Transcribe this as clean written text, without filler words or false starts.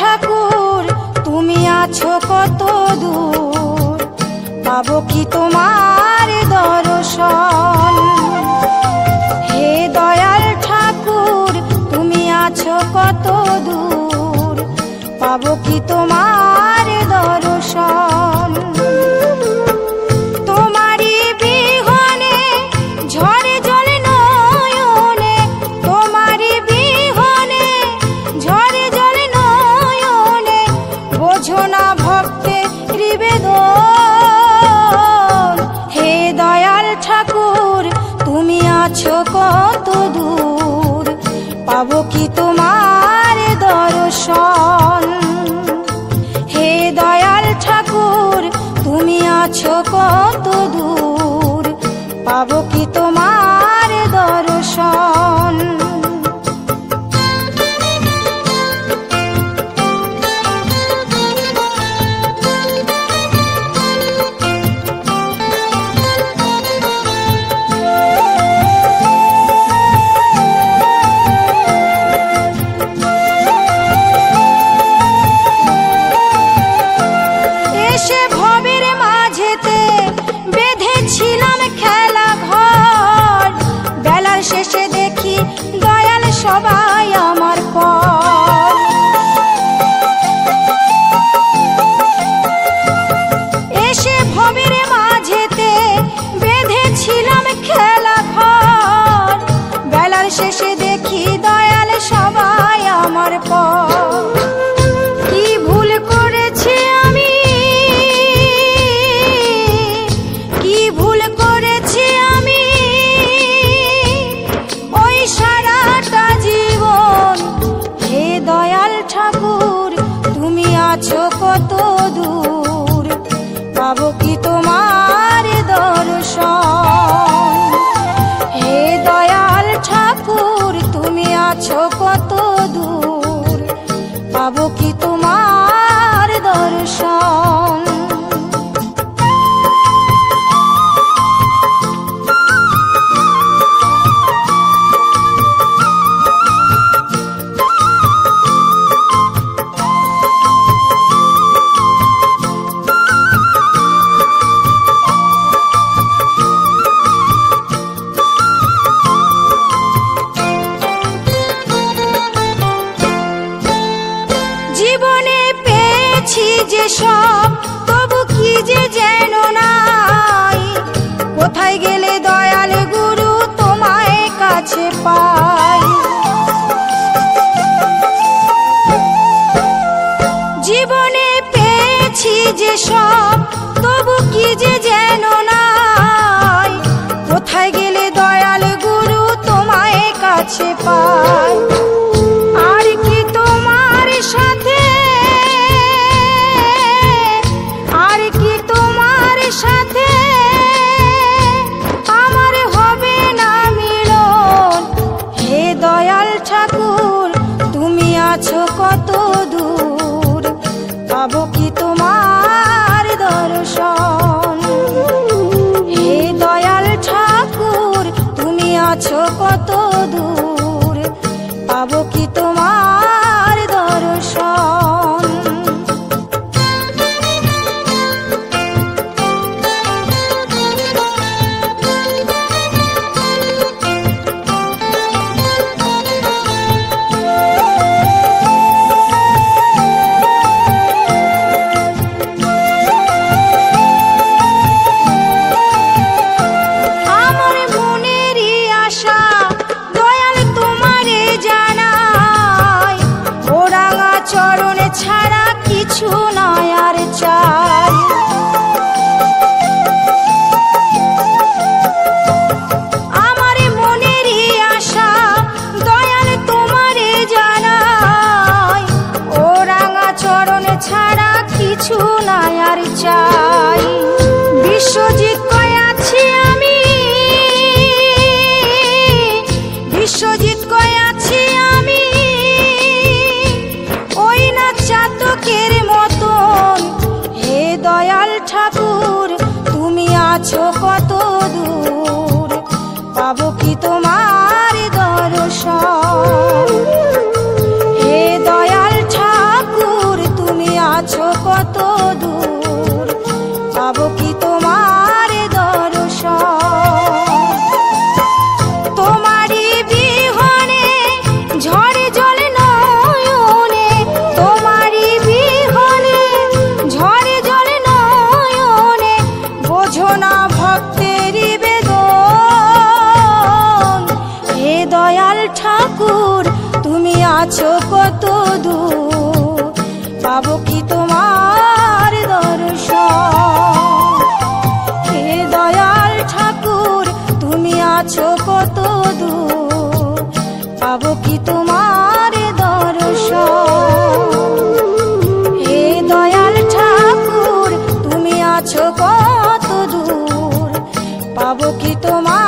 ঠাকুর তুমি আছো কত দূর, পাবো কি তোমার দর্শন। হে দয়াল ঠাকুর তুমি আছো কত দূর, পাবো কি তোমার দর্শন। তোমারি বিহনে ঝরে জলে নয়নে, তোমারি বিহনে ঝরে জলে নয়নে, বোঝো না ভক্তের নিবেদন। হে দয়াল ঠাকুর তুমি আছো কত দূর, পাবো কি তোমার দর্শন। হে দয়াল ঠাকুর তুমি আছো কত দূর, পাবো কি তোমার দর্শন। এসে ভবের মাঝেতে বেঁধেছিলাম খেলা ঘর, বেলার শেষে দেখি দয়াল সবাই আমার পর। এসে ভবের মাঝেতে বেঁধেছিলাম খেলা ঘর, বেলার শেষে দেখি দয়াল সবাই আমার পর। কি ভুল করেছি আমি, কি ভুল করেছি আমি, ওই সারাটা জীবন। হে দয়াল ঠাকুর তুমি আছো কত দূর, পাবো কি তোমার দর্শন। হে দয়াল ঠাকুর তুমি আছো কত দূর, পাবো কি তোমার দর্শন। জীবনে পেয়েছি যে সব, তবু কি যে যেন নাই, কোথায় গেলে দয়াল গুরু তোমায় কাছে পাই। জীবনে পেয়েছি যে সব, তবু কি যে যেন নাই, কোথায় গেলে দয়াল গুরু তোমায় কাছে পাই। আর কি তোমার সাথে, আর কি তোমার সাথে আমার হবে না মিলন। হে দয়াল ঠাকুর তুমি আছো কত দূর, পাবো কি তোমার দর্শন। হে দয়াল ঠাকুর তুমি আছো কত দূর, পাবো কি তোমার দর্শন। আমার মনেরই আশা দয়াল তোমারে জানাই, ও রাঙা চরণ ছাড়া কিছু নয় আর চাই। আমার মনেরই আশা দয়াল তোমারে জানাই, ও রাঙা চরণ ছাড়া কিছু নয় আর চাই। বিশ্বজিৎ কয় আছি আমি, বিশ্বজিৎ কয় আছি আমি, ওই না চাতকের মতন। হে দয়াল ঠাকুর তুমি আছো কত দূর, পাবো কি তোমার দর্শন। হে দয়াল ঠাকুর আছো কত দূর, পাবো কি তোমার দর্শন। হে দয়াল ঠাকুর তুমি আছো কত দূর, পাবো কি তোমার দর্শন। হে দয়াল ঠাকুর তুমি আছো কত দূর, পাবো কি তোমার